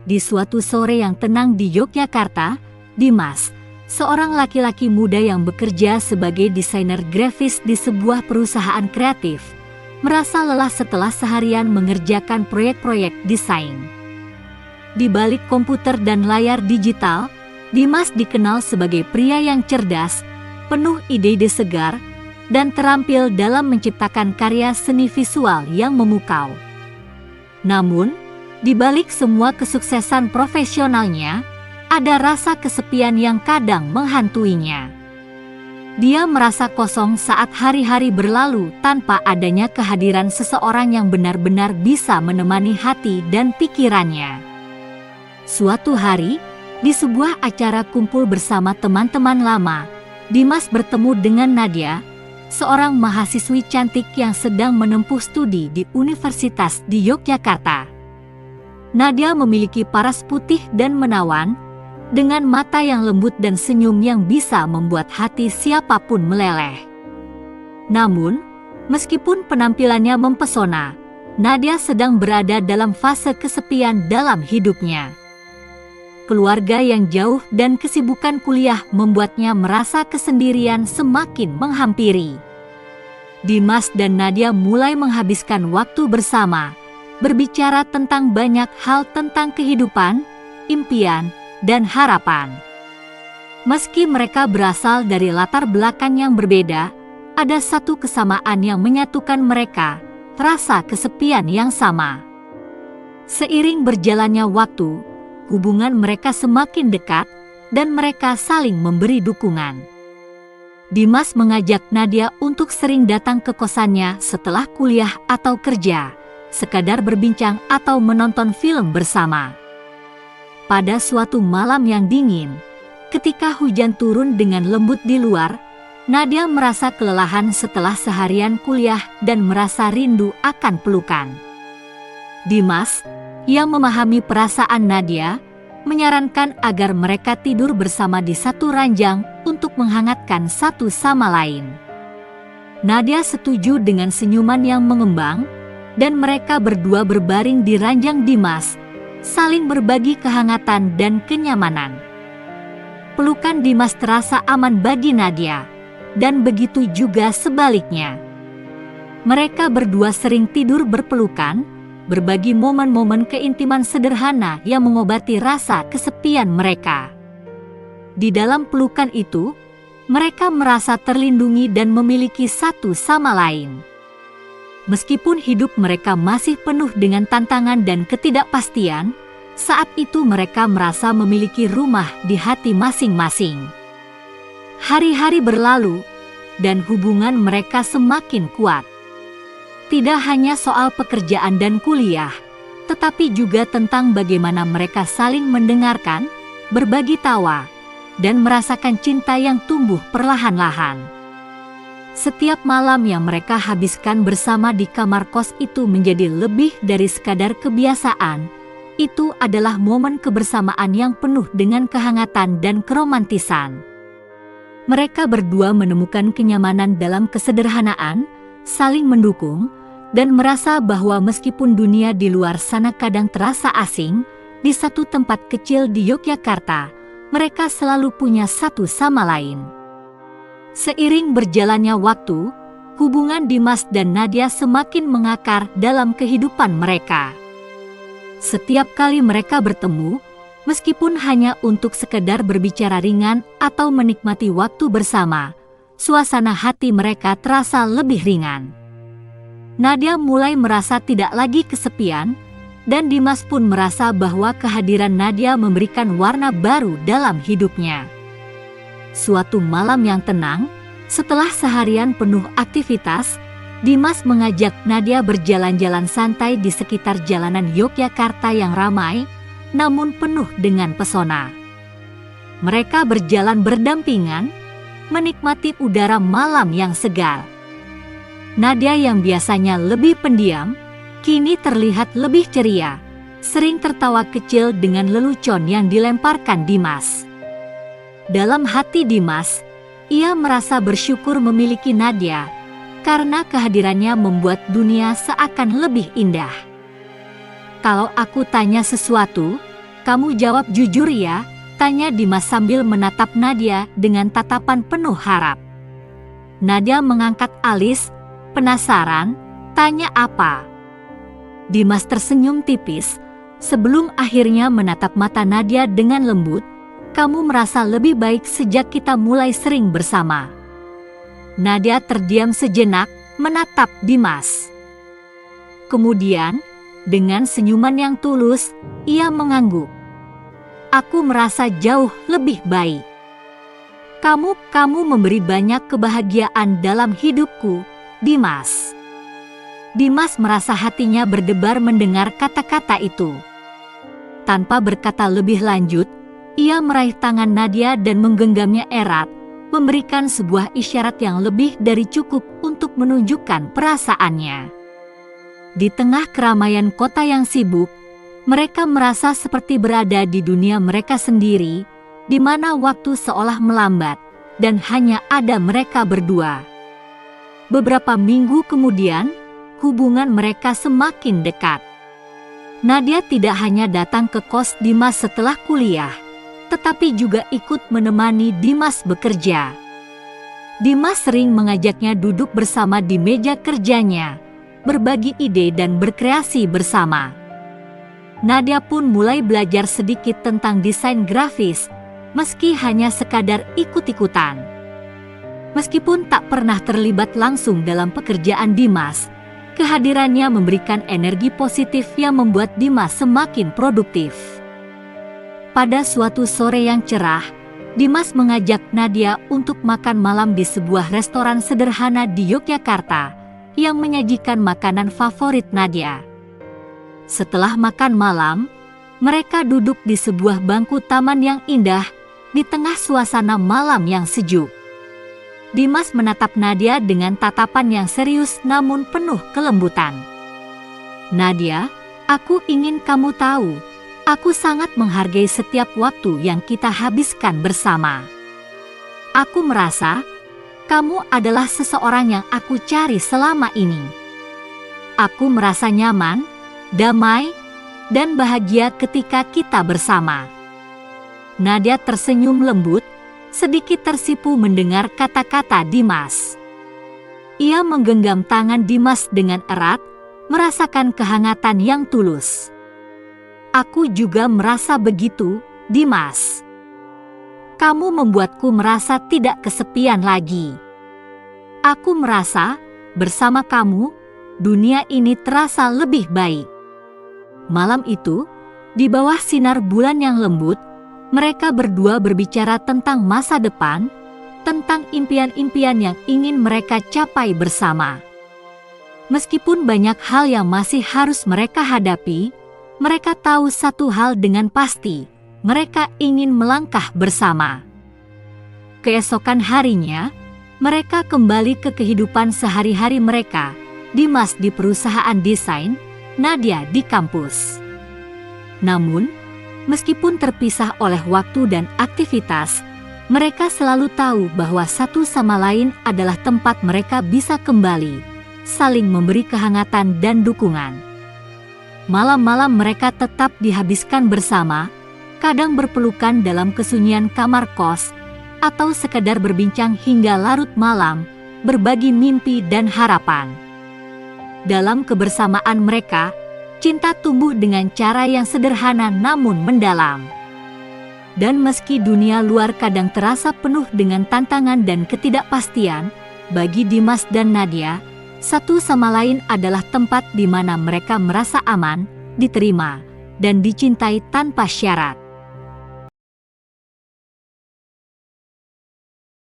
Di suatu sore yang tenang di Yogyakarta, Dimas, seorang laki-laki muda yang bekerja sebagai desainer grafis di sebuah perusahaan kreatif, merasa lelah setelah seharian mengerjakan proyek-proyek desain. Di balik komputer dan layar digital, Dimas dikenal sebagai pria yang cerdas, penuh ide-ide segar, dan terampil dalam menciptakan karya seni visual yang memukau. Namun, di balik semua kesuksesan profesionalnya, ada rasa kesepian yang kadang menghantuinya. Dia merasa kosong saat hari-hari berlalu tanpa adanya kehadiran seseorang yang benar-benar bisa menemani hati dan pikirannya. Suatu hari, di sebuah acara kumpul bersama teman-teman lama, Dimas bertemu dengan Nadia, seorang mahasiswi cantik yang sedang menempuh studi di Universitas di Yogyakarta. Nadia memiliki paras putih dan menawan, dengan mata yang lembut dan senyum yang bisa membuat hati siapapun meleleh. Namun, meskipun penampilannya mempesona, Nadia sedang berada dalam fase kesepian dalam hidupnya. Keluarga yang jauh dan kesibukan kuliah membuatnya merasa kesendirian semakin menghampiri. Dimas dan Nadia mulai menghabiskan waktu bersama, berbicara tentang banyak hal tentang kehidupan, impian, dan harapan. Meski mereka berasal dari latar belakang yang berbeda, ada satu kesamaan yang menyatukan mereka, rasa kesepian yang sama. Seiring berjalannya waktu, hubungan mereka semakin dekat, dan mereka saling memberi dukungan. Dimas mengajak Nadia untuk sering datang ke kosannya setelah kuliah atau kerja, sekadar berbincang atau menonton film bersama. Pada suatu malam yang dingin, ketika hujan turun dengan lembut di luar, Nadia merasa kelelahan setelah seharian kuliah dan merasa rindu akan pelukan. Dimas, yang memahami perasaan Nadia, menyarankan agar mereka tidur bersama di satu ranjang untuk menghangatkan satu sama lain. Nadia setuju dengan senyuman yang mengembang, dan mereka berdua berbaring di ranjang Dimas, saling berbagi kehangatan dan kenyamanan. Pelukan Dimas terasa aman bagi Nadia, dan begitu juga sebaliknya. Mereka berdua sering tidur berpelukan, berbagi momen-momen keintiman sederhana yang mengobati rasa kesepian mereka. Di dalam pelukan itu, mereka merasa terlindungi dan memiliki satu sama lain. Meskipun hidup mereka masih penuh dengan tantangan dan ketidakpastian, saat itu mereka merasa memiliki rumah di hati masing-masing. Hari-hari berlalu, dan hubungan mereka semakin kuat. Tidak hanya soal pekerjaan dan kuliah, tetapi juga tentang bagaimana mereka saling mendengarkan, berbagi tawa, dan merasakan cinta yang tumbuh perlahan-lahan. Setiap malam yang mereka habiskan bersama di kamar kos itu menjadi lebih dari sekadar kebiasaan. Itu adalah momen kebersamaan yang penuh dengan kehangatan dan keromantisan. Mereka berdua menemukan kenyamanan dalam kesederhanaan, saling mendukung, dan merasa bahwa meskipun dunia di luar sana kadang terasa asing, di satu tempat kecil di Yogyakarta, mereka selalu punya satu sama lain. Seiring berjalannya waktu, hubungan Dimas dan Nadia semakin mengakar dalam kehidupan mereka. Setiap kali mereka bertemu, meskipun hanya untuk sekedar berbicara ringan atau menikmati waktu bersama, suasana hati mereka terasa lebih ringan. Nadia mulai merasa tidak lagi kesepian, dan Dimas pun merasa bahwa kehadiran Nadia memberikan warna baru dalam hidupnya. Suatu malam yang tenang, setelah seharian penuh aktivitas, Dimas mengajak Nadia berjalan-jalan santai di sekitar jalanan Yogyakarta yang ramai, namun penuh dengan pesona. Mereka berjalan berdampingan, menikmati udara malam yang segar. Nadia yang biasanya lebih pendiam, kini terlihat lebih ceria, sering tertawa kecil dengan lelucon yang dilemparkan Dimas. Dalam hati Dimas, ia merasa bersyukur memiliki Nadia, karena kehadirannya membuat dunia seakan lebih indah. Kalau aku tanya sesuatu, Kamu jawab jujur ya, tanya Dimas sambil menatap Nadia dengan tatapan penuh harap. Nadia mengangkat alis, penasaran, tanya apa? Dimas tersenyum tipis, sebelum akhirnya menatap mata Nadia dengan lembut. Kamu merasa lebih baik sejak kita mulai sering bersama. Nadia terdiam sejenak, menatap Dimas. Kemudian, dengan senyuman yang tulus, ia mengangguk. Aku merasa jauh lebih baik. Kamu memberi banyak kebahagiaan dalam hidupku, Dimas. Dimas merasa hatinya berdebar mendengar kata-kata itu. Tanpa berkata lebih lanjut, ia meraih tangan Nadia dan menggenggamnya erat, memberikan sebuah isyarat yang lebih dari cukup untuk menunjukkan perasaannya. Di tengah keramaian kota yang sibuk, mereka merasa seperti berada di dunia mereka sendiri, di mana waktu seolah melambat, dan hanya ada mereka berdua. Beberapa minggu kemudian, hubungan mereka semakin dekat. Nadia tidak hanya datang ke kos Dimas setelah kuliah, tetapi juga ikut menemani Dimas bekerja. Dimas sering mengajaknya duduk bersama di meja kerjanya, berbagi ide dan berkreasi bersama. Nadia pun mulai belajar sedikit tentang desain grafis, meski hanya sekadar ikut-ikutan. Meskipun tak pernah terlibat langsung dalam pekerjaan Dimas, kehadirannya memberikan energi positif yang membuat Dimas semakin produktif. Pada suatu sore yang cerah, Dimas mengajak Nadia untuk makan malam di sebuah restoran sederhana di Yogyakarta yang menyajikan makanan favorit Nadia. Setelah makan malam, mereka duduk di sebuah bangku taman yang indah di tengah suasana malam yang sejuk. Dimas menatap Nadia dengan tatapan yang serius namun penuh kelembutan. Nadia, aku ingin kamu tahu, aku sangat menghargai setiap waktu yang kita habiskan bersama. Aku merasa kamu adalah seseorang yang aku cari selama ini. Aku merasa nyaman, damai, dan bahagia ketika kita bersama. Nadia tersenyum lembut, sedikit tersipu mendengar kata-kata Dimas. Ia menggenggam tangan Dimas dengan erat, merasakan kehangatan yang tulus. Aku juga merasa begitu, Dimas. Kamu membuatku merasa tidak kesepian lagi. Aku merasa, bersama kamu, dunia ini terasa lebih baik. Malam itu, di bawah sinar bulan yang lembut, mereka berdua berbicara tentang masa depan, tentang impian-impian yang ingin mereka capai bersama. Meskipun banyak hal yang masih harus mereka hadapi, mereka tahu satu hal dengan pasti, mereka ingin melangkah bersama. Keesokan harinya, mereka kembali ke kehidupan sehari-hari mereka, Dimas di perusahaan desain, Nadia di kampus. Namun, meskipun terpisah oleh waktu dan aktivitas, mereka selalu tahu bahwa satu sama lain adalah tempat mereka bisa kembali, saling memberi kehangatan dan dukungan. Malam-malam mereka tetap dihabiskan bersama, kadang berpelukan dalam kesunyian kamar kos, atau sekadar berbincang hingga larut malam, berbagi mimpi dan harapan. Dalam kebersamaan mereka, cinta tumbuh dengan cara yang sederhana namun mendalam. Dan meski dunia luar kadang terasa penuh dengan tantangan dan ketidakpastian, bagi Dimas dan Nadia, satu sama lain adalah tempat di mana mereka merasa aman, diterima, dan dicintai tanpa syarat.